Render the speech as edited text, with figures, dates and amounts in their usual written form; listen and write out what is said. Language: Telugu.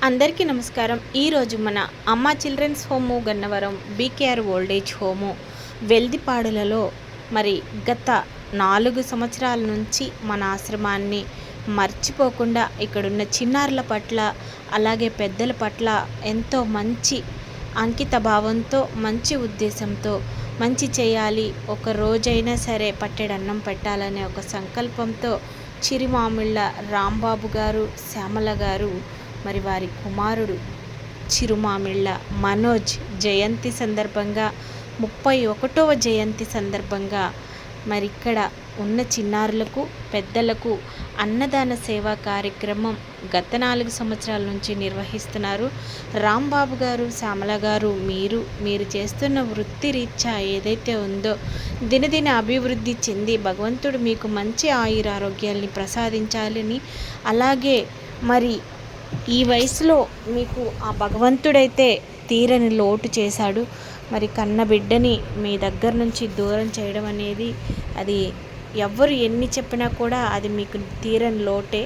అందరికీ నమస్కారం. ఈరోజు మన అమ్మ children's home Gannavaram BKR old age home వెల్దిపాడులలో మరి గత 4 సంవత్సరాల నుంచి మన ఆశ్రమాన్ని మర్చిపోకుండా ఇక్కడున్న చిన్నారుల పట్ల అలాగే పెద్దల పట్ల ఎంతో మంచి అంకిత భావంతో మంచి ఉద్దేశంతో మంచి చేయాలి, ఒక రోజైనా సరే పట్టెడన్నం పెట్టాలనే ఒక సంకల్పంతో చిరుమామిళ్ళ రాంబాబు గారు, శ్యామల గారు మరి వారి కుమారుడు చిరుమామిళ్ళ మనోజ్ జయంతి సందర్భంగా 31వ జయంతి సందర్భంగా మరి ఇక్కడ ఉన్న చిన్నారులకు పెద్దలకు అన్నదాన సేవా కార్యక్రమం గత 4 సంవత్సరాల నుంచి నిర్వహిస్తున్నారు. రాంబాబు గారు, శ్యామల గారు మీరు చేస్తున్న వృత్తి రీత్యా ఏదైతే ఉందో దినదిన అభివృద్ధి చెంది భగవంతుడు మీకు మంచి ఆయురారోగ్యాల్ని ప్రసాదించాలని, అలాగే మరి ఈ వయసులో మీకు ఆ భగవంతుడైతే తీరని లోటు చేశాడు. మరి కన్న బిడ్డని మీ దగ్గర నుంచి దూరం చేయడం అనేది అది ఎవ్వరు ఎన్ని చెప్పినా కూడా అది మీకు తీరని లోటే.